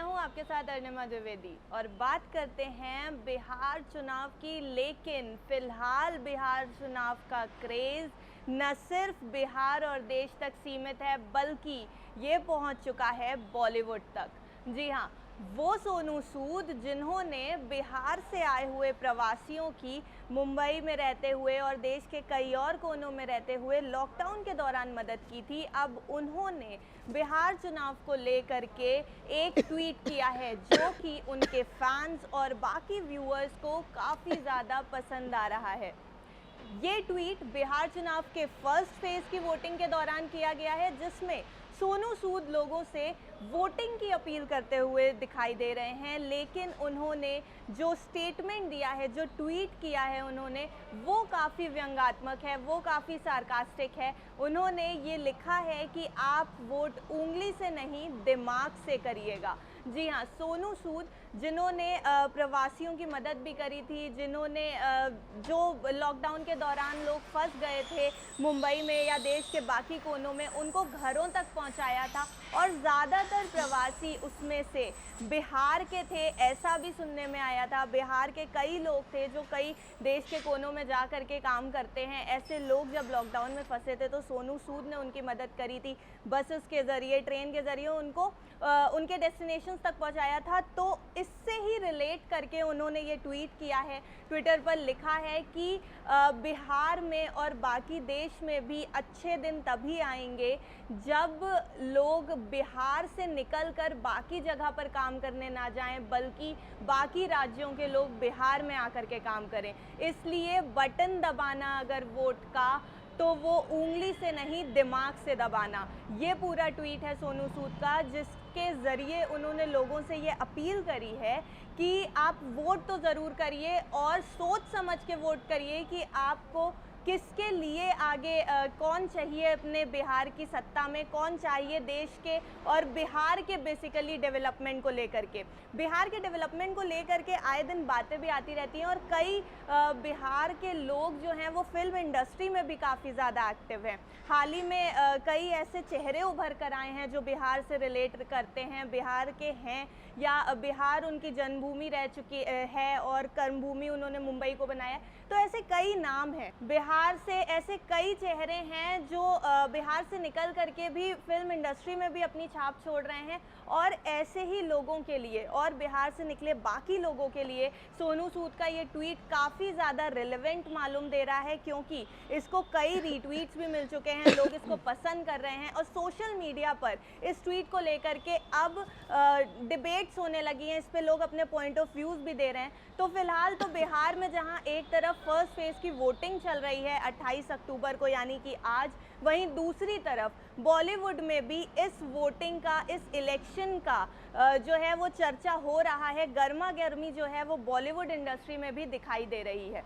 हूं आपके साथ अर्णिमा द्विवेदी और बात करते हैं बिहार चुनाव की। लेकिन फिलहाल बिहार चुनाव का क्रेज़ न सिर्फ बिहार और देश तक सीमित है, बल्कि ये पहुंच चुका है बॉलीवुड तक। जी हाँ, वो सोनू सूद जिन्होंने बिहार से आए हुए प्रवासियों की मुंबई में रहते हुए और देश के कई और कोनों में रहते हुए लॉकडाउन के दौरान मदद की थी, अब उन्होंने बिहार चुनाव को लेकर के एक ट्वीट किया है जो कि उनके फैंस और बाकी व्यूअर्स को काफ़ी ज़्यादा पसंद आ रहा है। ये ट्वीट बिहार चुनाव के फर्स्ट फेज की वोटिंग के दौरान किया गया है, जिसमें सोनू सूद लोगों से वोटिंग की अपील करते हुए दिखाई दे रहे हैं। लेकिन उन्होंने जो स्टेटमेंट दिया है, जो ट्वीट किया है उन्होंने, वो काफ़ी व्यंग्यात्मक है, वो काफ़ी सार्कास्टिक है। उन्होंने ये लिखा है कि आप वोट उंगली से नहीं दिमाग से करिएगा। जी हाँ, सोनू सूद जिन्होंने प्रवासियों की मदद भी करी थी, जिन्होंने जो लॉकडाउन के दौरान लोग फंस गए थे मुंबई में या देश के बाकी कोनों में, उनको घरों तक पहुंचाया था। और ज़्यादातर प्रवासी उसमें से बिहार के थे, ऐसा भी सुनने में आया था। बिहार के कई लोग थे जो कई देश के कोनों में जा कर के काम करते हैं। ऐसे लोग जब लॉकडाउन में फंसे थे तो सोनू सूद ने उनकी मदद करी थी, बसेस के ज़रिए, ट्रेन के ज़रिए उनको उनके डेस्टिनेशंस तक पहुंचाया था। तो इससे ही रिलेट करके उन्होंने ये ट्वीट किया है। ट्विटर पर लिखा है कि बिहार में और बाकी देश में भी अच्छे दिन तभी आएंगे जब लोग बिहार से निकलकर बाकी जगह पर काम करने ना जाएं, बल्कि बाकी राज्यों के लोग बिहार में आकर के काम करें। इसलिए बटन दबाना अगर वोट का, तो वो उंगली से नहीं दिमाग से दबाना। ये पूरा ट्वीट है सोनू सूद का, जिसके ज़रिए उन्होंने लोगों से ये अपील करी है कि आप वोट तो ज़रूर करिए और सोच समझ के वोट करिए कि आपको किसके लिए आगे कौन चाहिए अपने बिहार की सत्ता में, कौन चाहिए देश के और बिहार के बेसिकली डेवलपमेंट को लेकर के। बिहार के डेवलपमेंट को लेकर के आए दिन बातें भी आती रहती हैं और कई बिहार के लोग जो हैं वो फिल्म इंडस्ट्री में भी काफ़ी ज़्यादा एक्टिव हैं। हाल ही में कई ऐसे चेहरे उभर कर आए हैं जो बिहार से रिलेट करते हैं, बिहार के हैं या बिहार उनकी जन्मभूमि रह चुकी है और कर्मभूमि उन्होंने मुंबई को बनाया। तो ऐसे कई नाम हैं बिहार से, ऐसे कई चेहरे हैं जो बिहार से निकल करके भी फिल्म इंडस्ट्री में भी अपनी छाप छोड़ रहे हैं। और ऐसे ही लोगों के लिए और बिहार से निकले बाकी लोगों के लिए सोनू सूद का ये ट्वीट काफ़ी ज़्यादा रिलेवेंट मालूम दे रहा है, क्योंकि इसको कई रीट्वीट्स भी मिल चुके हैं, लोग इसको पसंद कर रहे हैं और सोशल मीडिया पर इस ट्वीट को लेकर के अब डिबेट्स होने लगी हैं, इस पे लोग अपने पॉइंट ऑफ व्यूज़ भी दे रहे हैं। तो फिलहाल तो बिहार में जहां एक तरफ फर्स्ट फेज़ की वोटिंग चल रही है 28 अक्टूबर को, यानी कि आज, वहीं दूसरी तरफ बॉलीवुड में भी इस वोटिंग का, इस इलेक्शन का जो है वो चर्चा हो रहा है। गर्मा गर्मी जो है वो बॉलीवुड इंडस्ट्री में भी दिखाई दे रही है।